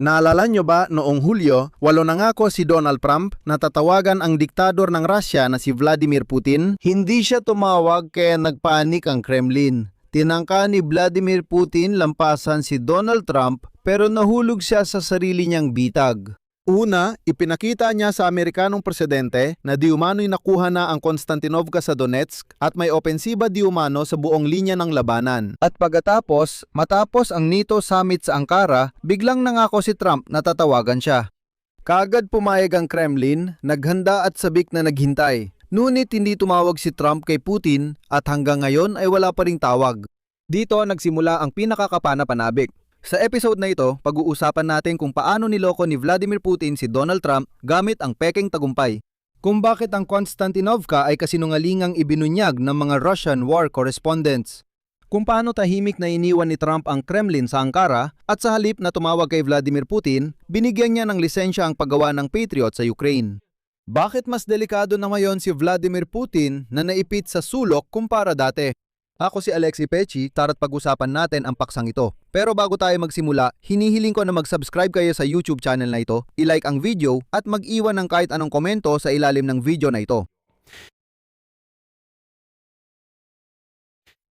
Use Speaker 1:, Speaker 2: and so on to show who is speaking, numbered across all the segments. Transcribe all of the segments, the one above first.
Speaker 1: Naalala nyo ba noong Hulyo, walo nangako si Donald Trump na tatawagan ang diktador ng Russia na si Vladimir Putin? Hindi siya tumawag kaya nagpanik ang Kremlin. Tinangka ni Vladimir Putin lampasan si Donald Trump pero nahulog siya sa sarili niyang bitag. Una, ipinakita niya sa Amerikanong presidente na di umano'y nakuha na ang Konstantinovka sa Donetsk at may opensiba di umano sa buong linya ng labanan. At pagkatapos, matapos ang NATO summit sa Ankara, biglang nangako si Trump na tatawagan siya. Kaagad pumayag ang Kremlin, naghanda at sabik na naghintay. Ngunit hindi tumawag si Trump kay Putin at hanggang ngayon ay wala pa ring tawag. Dito nagsimula ang pinakakapana-panabik. Sa episode na ito, pag-uusapan natin kung paano niloko ni Vladimir Putin si Donald Trump gamit ang pekeng tagumpay. Kung bakit ang Konstantinovka ay kasinungalingang ibinunyag ng mga Russian war correspondents. Kung paano tahimik na iniwan ni Trump ang Kremlin sa Ankara at sa halip na tumawag kay Vladimir Putin, binigyan niya ng lisensya ang paggawa ng Patriot sa Ukraine. Bakit mas delikado na ngayon si Vladimir Putin na naipit sa sulok kumpara dati? Ako si Alexi Pechi, tara't pag-usapan natin ang paksang ito. Pero bago tayo magsimula, hinihiling ko na mag-subscribe kayo sa YouTube channel na ito, i-like ang video at mag-iwan ng kahit anong komento sa ilalim ng video na ito.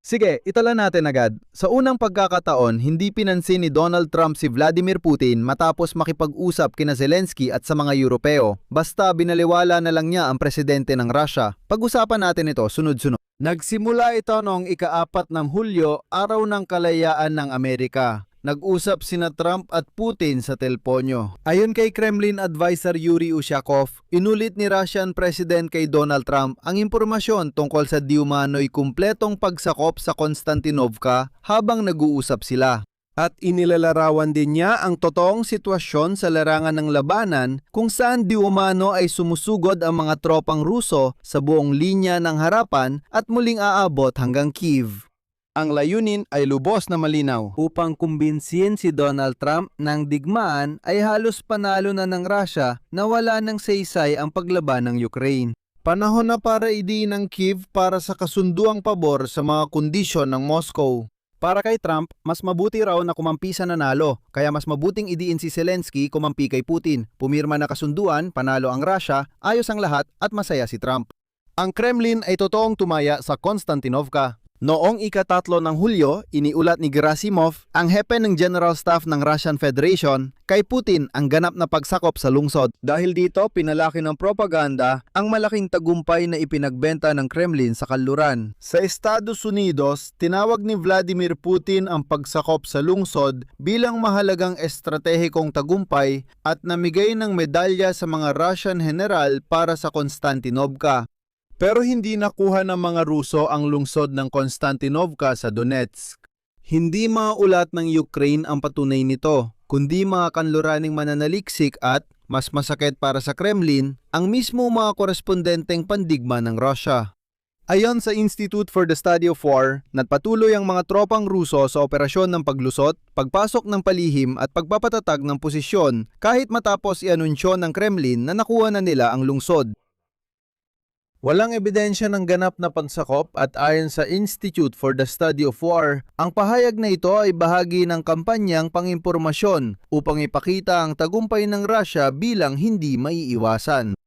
Speaker 1: Sige, itala natin agad. Sa unang pagkakataon, hindi pinansin ni Donald Trump si Vladimir Putin matapos makipag-usap kina Zelensky at sa mga Europeo. Basta binaliwala na lang niya ang presidente ng Russia. Pag-usapan natin ito sunod-sunod. Nagsimula ito noong ika-4 ng Hulyo, araw ng kalayaan ng Amerika. Nag-usap sina Trump at Putin sa telponyo. Ayon kay Kremlin advisor Yuri Ushakov, inulit ni Russian President kay Donald Trump ang impormasyon tungkol sa di umano'y kumpletong pagsakop sa Konstantinovka habang nag-uusap sila. At inilalarawan din niya ang totoong sitwasyon sa larangan ng labanan kung saan di umano ay sumusugod ang mga tropang Ruso sa buong linya ng harapan at muling aabot hanggang Kyiv. Ang layunin ay lubos na malinaw. Upang kumbinsihin si Donald Trump ng digmaan ay halos panalo na ng Russia na wala ng saysay ang paglaban ng Ukraine. Panahon na para idiin ng Kyiv para sa kasunduang pabor sa mga kondisyon ng Moscow. Para kay Trump, mas mabuti raw na kumampi sa nanalo, kaya mas mabuting idiin si Zelensky kumampi kay Putin. Pumirma na kasunduan, panalo ang Russia, ayos ang lahat at masaya si Trump. Ang Kremlin ay totoong tumaya sa Konstantinovka. Noong ika-3 ng Hulyo, iniulat ni Gerasimov, ang hepe ng General Staff ng Russian Federation, kay Putin ang ganap na pagsakop sa lungsod. Dahil dito, pinalaki ng propaganda ang malaking tagumpay na ipinagbenta ng Kremlin sa kanluran. Sa Estados Unidos, tinawag ni Vladimir Putin ang pagsakop sa lungsod bilang mahalagang estratehikong tagumpay at namigay ng medalya sa mga Russian general para sa Konstantinovka. Pero hindi nakuha ng mga Ruso ang lungsod ng Konstantinovka sa Donetsk. Hindi mga ulat ng Ukraine ang patunay nito, kundi mga kanluraning mananaliksik at, mas masakit para sa Kremlin, ang mismo mga korespondenteng pandigma ng Russia. Ayon sa Institute for the Study of War, nagpatuloy ang mga tropang Ruso sa operasyon ng paglusot, pagpasok ng palihim at pagpapatatag ng posisyon kahit matapos i-anunsyo ng Kremlin na nakuha na nila ang lungsod. Walang ebidensya ng ganap na pansakop at ayon sa Institute for the Study of War, ang pahayag na ito ay bahagi ng kampanyang pangimpormasyon upang ipakita ang tagumpay ng Russia bilang hindi maiiwasan.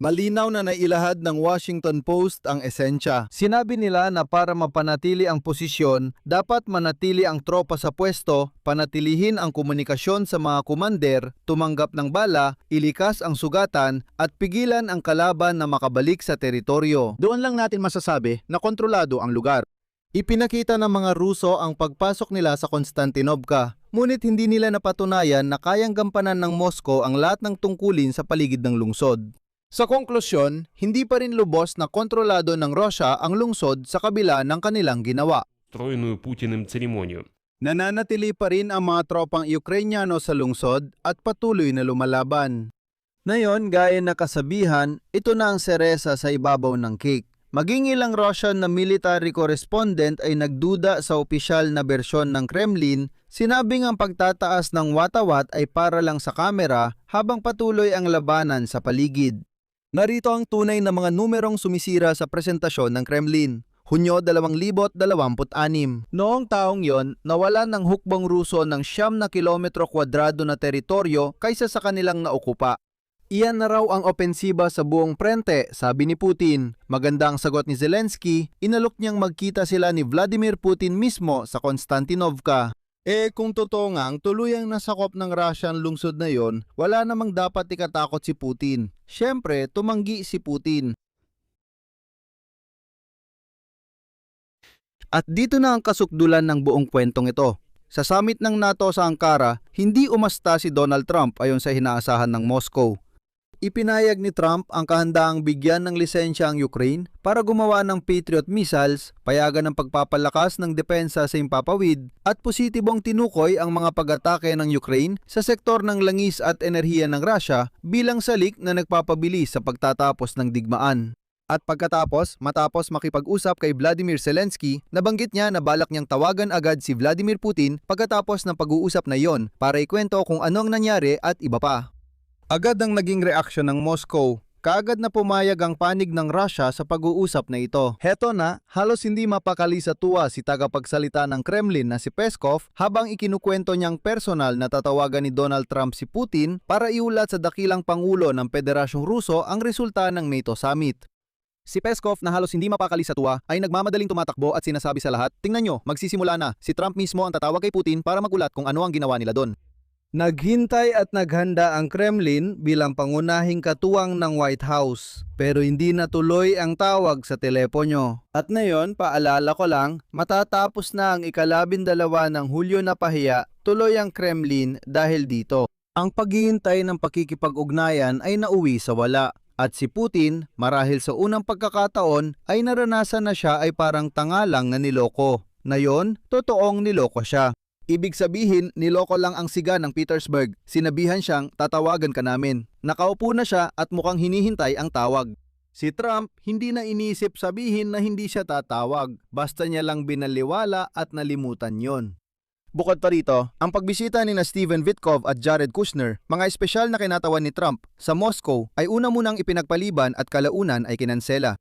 Speaker 1: Malinaw na nailahad ng Washington Post ang esensya. Sinabi nila na para mapanatili ang posisyon, dapat manatili ang tropa sa pwesto, panatilihin ang komunikasyon sa mga kumander, tumanggap ng bala, ilikas ang sugatan, at pigilan ang kalaban na makabalik sa teritoryo. Doon lang natin masasabi na kontrolado ang lugar. Ipinakita ng mga Ruso ang pagpasok nila sa Konstantinovka, ngunit hindi nila napatunayan na kayang gampanan ng Moscow ang lahat ng tungkulin sa paligid ng lungsod. Sa konklusyon, hindi pa rin lubos na kontrolado ng Russia ang lungsod sa kabila ng kanilang ginawa.
Speaker 2: Устроенную Путиным церемонию.
Speaker 1: Nananatili pa rin ang mga tropang Ukrainyano sa lungsod at patuloy na lumalaban. Ngayon, gaya na kasabihan, ito na ang seresa sa ibabaw ng cake. Maging ilang Russian na military correspondent ay nagduda sa opisyal na bersyon ng Kremlin, sinabing ang pagtataas ng watawat ay para lang sa kamera habang patuloy ang labanan sa paligid. Narito ang tunay na mga numerong sumisira sa presentasyon ng Kremlin. Hunyo 2026. Noong taong yon, nawalan ng hukbong Ruso ng 9 na kilometro kwadrado na teritoryo kaysa sa kanilang naukupa. Iyan na raw ang opensiba sa buong frente, sabi ni Putin. Maganda ang sagot ni Zelensky, inalok niyang magkita sila ni Vladimir Putin mismo sa Konstantinovka. Kung totoo nga ang tuluyang nasakop ng Russia ang lungsod na yon, wala namang dapat ikatakot si Putin. Siyempre, tumanggi si Putin. At dito na ang kasukdulan ng buong kwentong ito. Sa summit ng NATO sa Ankara, hindi umasta si Donald Trump ayon sa inaasahan ng Moscow. Ipinayag ni Trump ang kahandaang bigyan ng lisensya ang Ukraine para gumawa ng Patriot missiles, payagan ng pagpapalakas ng depensa sa himpapawid, at positibong tinukoy ang mga pag-atake ng Ukraine sa sektor ng langis at enerhiya ng Russia bilang salik na nagpapabilis sa pagtatapos ng digmaan. At matapos makipag-usap kay Vladimir Zelensky, nabanggit niya na balak niyang tawagan agad si Vladimir Putin pagkatapos ng pag-uusap na iyon para ikwento kung ano ang nangyari at iba pa. Agad ang naging reaksyon ng Moscow. Kaagad na pumayag ang panig ng Russia sa pag-uusap na ito. Heto na, halos hindi mapakali sa tuwa si tagapagsalita ng Kremlin na si Peskov habang ikinukwento niyang personal na tatawagan ni Donald Trump si Putin para iulat sa dakilang pangulo ng Federasyong Ruso ang resulta ng NATO Summit. Si Peskov na halos hindi mapakali sa tuwa ay nagmamadaling tumatakbo at sinasabi sa lahat, "Tingnan nyo, magsisimula na. Si Trump mismo ang tatawag kay Putin para magulat kung ano ang ginawa nila doon." Naghintay at naghanda ang Kremlin bilang pangunahing katuwang ng White House, pero hindi natuloy ang tawag sa telepono. At ngayon, paalala ko lang, matatapos na ang 12 ng Hulyo na pahiya, tuloy ang Kremlin dahil dito. Ang paghihintay ng pakikipag-ugnayan ay nauwi sa wala. At si Putin, marahil sa unang pagkakataon, ay naranasan na siya ay parang tanga lang na niloko. Ngayon, totoong niloko siya. Ibig sabihin, niloko lang ang siga ng Petersburg. Sinabihan siyang, tatawagan ka namin. Nakaupo na siya at mukhang hinihintay ang tawag. Si Trump, hindi na iniisip sabihin na hindi siya tatawag. Basta niya lang binaliwala at nalimutan yon. Bukod pa rito, ang pagbisita ni Steven Witkoff at Jared Kushner, mga espesyal na kinatawan ni Trump sa Moscow, ay una munang ipinagpaliban at kalaunan ay kinansela.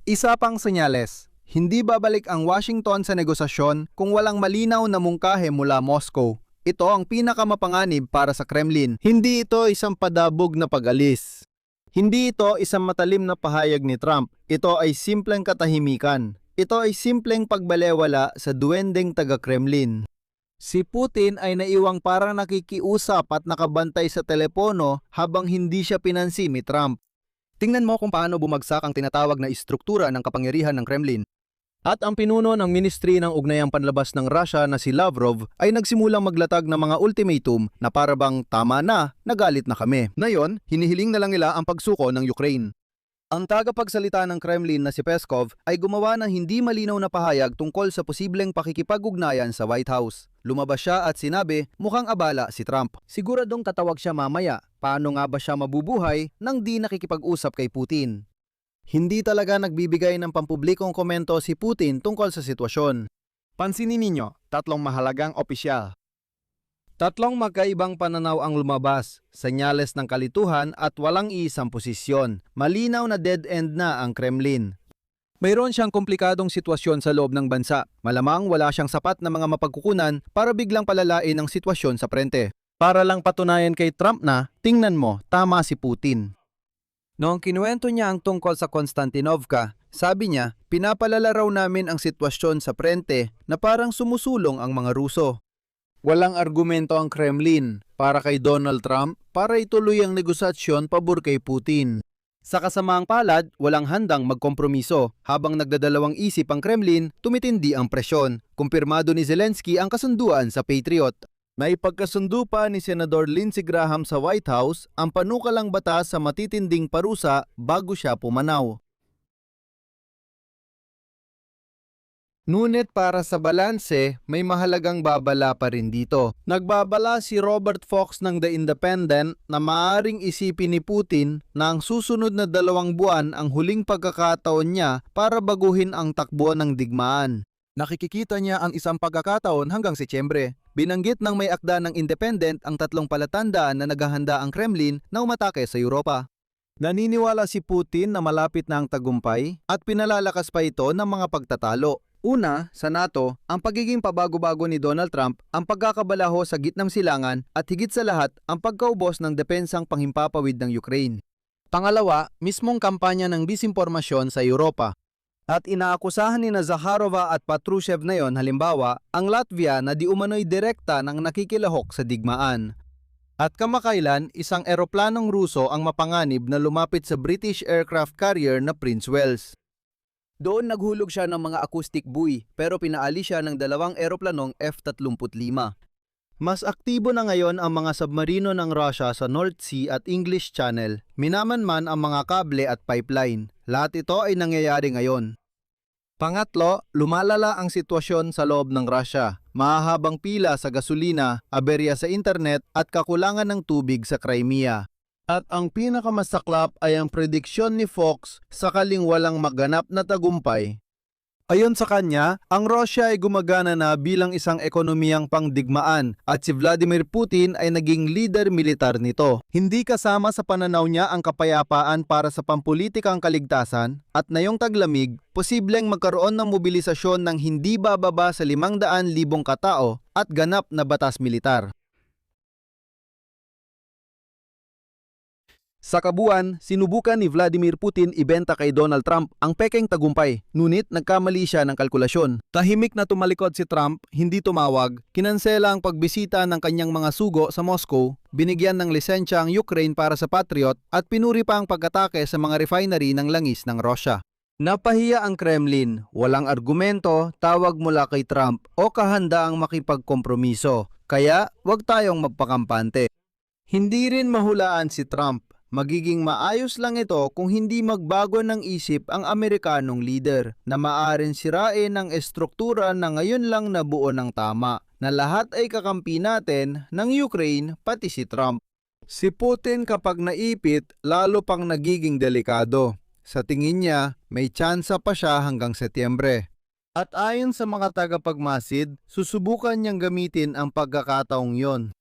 Speaker 1: Isa pang senyales, hindi babalik ang Washington sa negosasyon kung walang malinaw na mungkahe mula Moscow. Ito ang pinakamapanganib para sa Kremlin. Hindi ito isang padabog na pag-alis. Hindi ito isang matalim na pahayag ni Trump. Ito ay simpleng katahimikan. Ito ay simpleng pagbalewala sa duwendeng taga-Kremlin. Si Putin ay naiwang parang nakikiusap at nakabantay sa telepono habang hindi siya pinansin ni Trump. Tingnan mo kung paano bumagsak ang tinatawag na istruktura ng kapangyarihan ng Kremlin. At ang pinuno ng Ministry ng Ugnayang Panlabas ng Russia na si Lavrov ay nagsimulang maglatag ng mga ultimatum na parabang tama na, nagalit na kami. Ngayon, hinihiling na lang nila ang pagsuko ng Ukraine. Ang tagapagsalita ng Kremlin na si Peskov ay gumawa ng hindi malinaw na pahayag tungkol sa posibleng pakikipag-ugnayan sa White House. Lumabas siya at sinabi, mukhang abala si Trump. Siguradong tatawag siya mamaya. Paano nga ba siya mabubuhay nang di nakikipag-usap kay Putin? Hindi talaga nagbibigay ng pampublikong komento si Putin tungkol sa sitwasyon. Pansinin ninyo, 3 mahalagang opisyal. 3 magkaibang pananaw ang lumabas, senyales ng kalituhan at walang isang posisyon. Malinaw na dead end na ang Kremlin. Mayroon siyang komplikadong sitwasyon sa loob ng bansa. Malamang wala siyang sapat na mga mapagkukunan para biglang palalain ang sitwasyon sa prente. Para lang patunayan kay Trump na, tingnan mo, tama si Putin. Noong kinuwento niya ang tungkol sa Konstantinovka, sabi niya, pinapalala raw namin ang sitwasyon sa prente na parang sumusulong ang mga Ruso. Walang argumento ang Kremlin para kay Donald Trump para ituloy ang negosasyon pabor kay Putin. Sa kasamaang palad, walang handang magkompromiso. Habang nagdadalawang isip ang Kremlin, tumitindi ang presyon. Kumpirmado ni Zelensky ang kasunduan sa Patriot. Naipagkasundo pa ni Senador Lindsey Graham sa White House ang panukalang batas sa matitinding parusa bago siya pumanaw. Ngunit para sa balanse, may mahalagang babala pa rin dito. Nagbabala si Robert Fox ng The Independent na maaaring isipin ni Putin na ang susunod na 2 buwan ang huling pagkakataon niya para baguhin ang takbo ng digmaan. Nakikikita niya ang isang pagkakataon hanggang Setyembre. Binanggit ng may akda ng Independent ang 3 palatandaan na naghahanda ang Kremlin na umatake sa Europa. Naniniwala si Putin na malapit na ang tagumpay at pinalalakas pa ito ng mga pagtatalo. Una, sa NATO, ang pagiging pabago-bago ni Donald Trump, ang pagkakabalaho sa gitnang silangan at higit sa lahat ang pagkaubos ng depensang panghimpapawid ng Ukraine. Pangalawa, mismong kampanya ng disinformasyon sa Europa. At inaakusahan ni Zakharova at Patrushev na yon halimbawa ang Latvia na di umano'y direkta ng nakikilahok sa digmaan. At kamakailan, isang eroplanong Ruso ang mapanganib na lumapit sa British aircraft carrier na Prince Wales. Doon naghulog siya ng mga acoustic buoy pero pinaalis siya ng dalawang eroplanong F-35. Mas aktibo na ngayon ang mga submarino ng Russia sa North Sea at English Channel. Minamanman ang mga kable at pipeline. Lahat ito ay nangyayari ngayon. Pangatlo, lumalala ang sitwasyon sa loob ng Russia. Mahahabang pila sa gasolina, aberya sa internet at kakulangan ng tubig sa Crimea. At ang pinakamasaklap ay ang prediksyon ni Fox sakaling walang maganap na tagumpay. Ayon sa kanya, ang Russia ay gumagana na bilang isang ekonomiyang pangdigmaan at si Vladimir Putin ay naging leader militar nito. Hindi kasama sa pananaw niya ang kapayapaan para sa pampulitikang kaligtasan at ngayong taglamig, posibleng magkaroon ng mobilisasyon ng hindi bababa sa 500,000 katao at ganap na batas militar. Sa kabuuan, sinubukan ni Vladimir Putin ibenta kay Donald Trump ang pekeng tagumpay, ngunit nagkamali siya ng kalkulasyon. Tahimik na tumalikod si Trump, hindi tumawag, kinansela ang pagbisita ng kanyang mga sugo sa Moscow, binigyan ng lisensya ang Ukraine para sa Patriot at pinuri pa ang pag-atake sa mga refinery ng langis ng Russia. Napahiya ang Kremlin, walang argumento, tawag mula kay Trump o kahandaang makipagkompromiso, kaya wag tayong magpakampante. Hindi rin mahulaan si Trump. Magiging maayos lang ito kung hindi magbago ng isip ang Amerikanong leader na maaaring sirain ang estruktura na ngayon lang nabuo ng tama, na lahat ay kakampi natin ng Ukraine pati si Trump. Si Putin kapag naipit lalo pang nagiging delikado. Sa tingin niya, may tsansa pa siya hanggang Setyembre. At ayon sa mga tagapagmasid, susubukan niyang gamitin ang pagkakataong yon.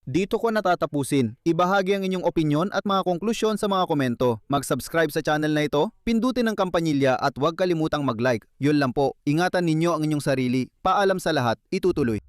Speaker 1: Dito ko natatapusin. Ibahagi ang inyong opinyon at mga konklusyon sa mga komento. Mag-subscribe sa channel na ito, pindutin ang kampanilya at huwag kalimutang mag-like. Yun lang po. Ingatan ninyo ang inyong sarili. Paalam sa lahat, itutuloy.